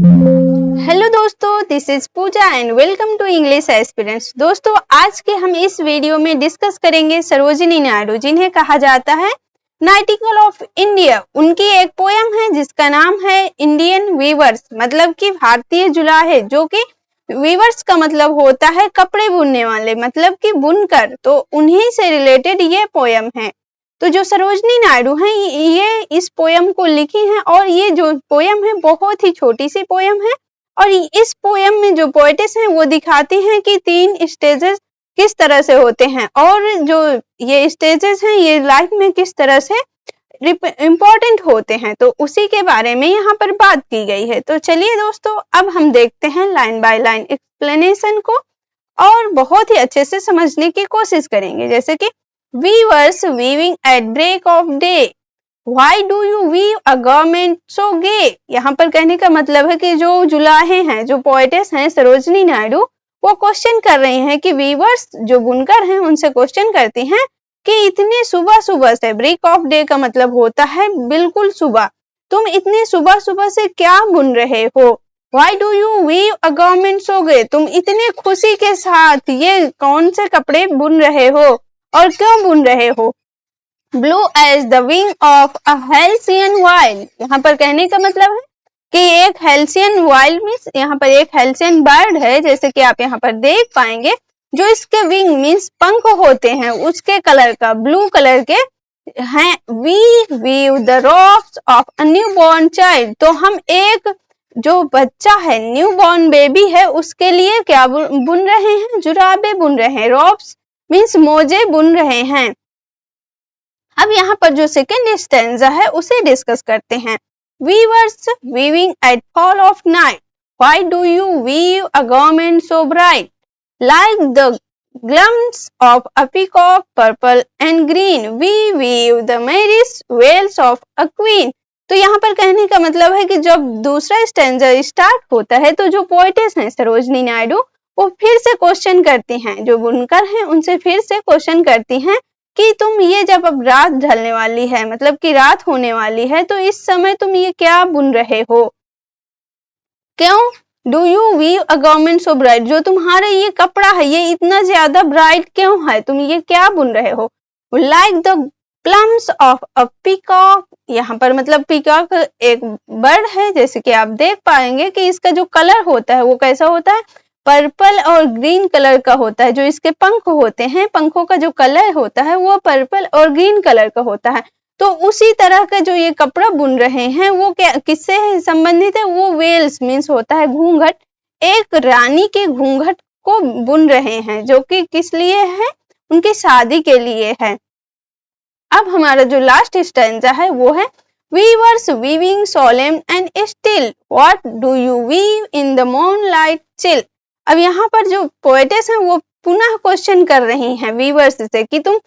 Hello दोस्तों, this is Pooja and welcome to English aspirants. दोस्तों, आज के हम इस वीडियो में डिस्कस करेंगे सरोजिनी नायडू, जिन्हें कहा जाता है नाइटिंगेल ऑफ इंडिया। उनकी एक पोयम है जिसका नाम है इंडियन वीवर्स, मतलब कि भारतीय जुलाहे, जो कि वीवर्स का मतलब होता है कपड़े बुनने वाले, मतलब कि बुनकर। तो उन्हीं से रिलेटेड ये पोयम है। तो जो सरोजिनी नायडू हैं ये इस पोयम को लिखी हैं, और ये जो पोयम है बहुत ही छोटी सी पोयम है। और इस पोयम में जो पोएटिस हैं वो दिखाती हैं कि 3 स्टेजेस किस तरह से होते हैं, और जो ये स्टेजेस हैं ये लाइफ में किस तरह से इम्पोर्टेंट होते हैं। तो उसी के बारे में यहाँ पर बात की गई है। तो चलिए दोस्तों, अब हम देखते हैं लाइन बाय लाइन एक्सप्लेनेशन को, और बहुत ही अच्छे से समझने की कोशिश करेंगे। जैसे कि weavers weaving at break of day, why do you weave a garment so gay? यहाँ पर कहने का मतलब है कि जो जुलाहे हैं, जो पोएटेस हैं सरोजिनी नायडू, वो क्वेश्चन कर रहे हैं कि वीवर्स जो बुनकर हैं उनसे क्वेश्चन करती हैं कि इतने सुबह सुबह से, ब्रेक ऑफ डे का मतलब होता है बिल्कुल सुबह, तुम इतने सुबह सुबह से क्या बुन रहे हो। Why do you weave a garment so gay? तुम इतने खुशी के साथ ये कौन से कपड़े बुन रहे हो और क्यों बुन रहे हो। Blue as the wing of a halcyon wild, यहाँ पर कहने का मतलब है कि एक हेल्सियन वाइल्ड मीन्स यहाँ पर एक हेल्सियन बर्ड है, जैसे कि आप यहाँ पर देख पाएंगे, जो इसके विंग मीन्स पंख होते हैं उसके कलर का ब्लू कलर के हैं। We weave the robes of a newborn child, तो हम एक जो बच्चा है, न्यू बॉर्न बेबी है, उसके लिए क्या बुन रहे हैं, जुराबे बुन रहे हैं। रॉब्स मीन्स मोजे बुन रहे हैं। अब यहाँ पर जो सेकेंड स्टैंजा है उसे डिस्कस करते हैं। Weavers weaving at fall of night, why do you weave a garment so bright, like the glance of a peacock, purple and green, we weave the merriest veils of a queen। तो यहाँ पर कहने का मतलब है कि जब दूसरा स्टैंजा स्टार्ट होता है तो जो पोएटेस हैं सरोजिनी नायडू, वो फिर से क्वेश्चन करती हैं, जो बुनकर हैं उनसे फिर से क्वेश्चन करती हैं कि तुम ये जब अब रात ढलने वाली है, मतलब कि रात होने वाली है, तो इस समय तुम ये क्या बुन रहे हो, क्यों। Do you weave a garment so bright, जो तुम्हारा ये कपड़ा है ये इतना ज्यादा ब्राइट क्यों है, तुम ये क्या बुन रहे हो। Like the plums of a peacock, यहाँ पर मतलब पीकॉक एक बर्ड है, जैसे कि आप देख पाएंगे कि इसका जो कलर होता है वो कैसा होता है, पर्पल और ग्रीन कलर का होता है। जो इसके पंख होते हैं, पंखों का जो कलर होता है वो पर्पल और ग्रीन कलर का होता है। तो उसी तरह का जो ये कपड़ा बुन रहे हैं वो क्या किससे संबंधित है, वो वेल्स मीन्स होता है घूंघट, एक रानी के घूंघट को बुन रहे हैं, जो कि किस लिए है, उनकी शादी के लिए है। अब हमारा जो लास्ट स्टैंजा है वो है Weavers weaving solemn and still, what do you weave in the moonlight chill। अब यहाँ पर जो पोएटेस हैं वो पुनः क्वेश्चन कर रही हैं वीवर्स से कि तुम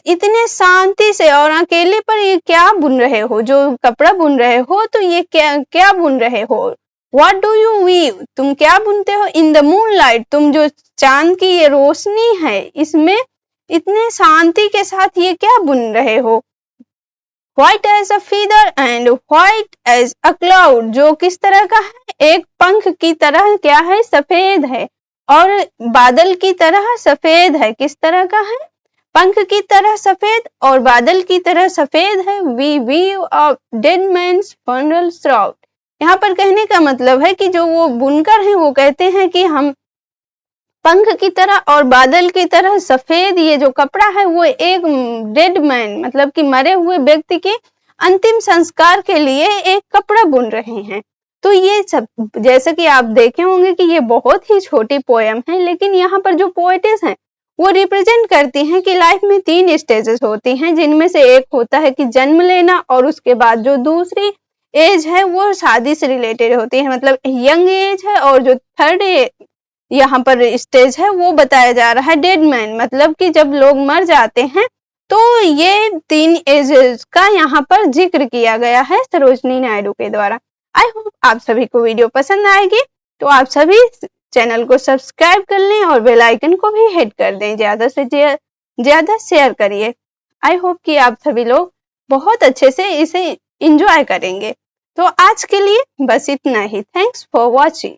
इतने शांति से और अकेले पर ये क्या बुन रहे हो, जो कपड़ा बुन रहे हो तो ये क्या बुन रहे हो। What do you weave, तुम क्या बुनते हो। In the moonlight, तुम जो चांद की ये रोशनी है इसमें इतने शांति के साथ ये क्या बुन रहे हो। White as a feather and white as a cloud, जो किस तरह का है, एक पंख की तरह क्या है, सफेद है, और बादल की तरह सफेद है। किस तरह का है, पंख की तरह सफेद और बादल की तरह सफेद है। We weave a dead man's funeral shroud, यहाँ पर कहने का मतलब है कि जो वो बुनकर हैं वो कहते हैं कि हम पंख की तरह और बादल की तरह सफेद ये जो कपड़ा है वो एक डेड मैन, मतलब कि मरे हुए व्यक्ति के अंतिम संस्कार के लिए एक कपड़ा बुन रहे हैं। तो ये सब जैसे कि आप देखे होंगे कि ये बहुत ही छोटी पोयम है, लेकिन यहाँ पर जो पोएटेस हैं वो रिप्रेजेंट करती हैं कि लाइफ में 3 स्टेजेस होती हैं, जिनमें से एक होता है कि जन्म लेना, और उसके बाद जो दूसरी एज है वो शादी से रिलेटेड होती है, मतलब यंग एज है, और जो थर्ड यहाँ पर स्टेज है वो बताया जा रहा है डेड मैन, मतलब कि जब लोग मर जाते हैं। तो ये 3 एजेस का यहाँ पर जिक्र किया गया है सरोजिनी नायडू के द्वारा। आई होप आप सभी को वीडियो पसंद आएगी, तो आप सभी चैनल को सब्सक्राइब कर लें और बेल आइकन को भी हिट कर दें, ज्यादा से ज्यादा शेयर करिए। आई होप कि आप सभी लोग बहुत अच्छे से इसे एंजॉय करेंगे। तो आज के लिए बस इतना ही। Thanks for watching.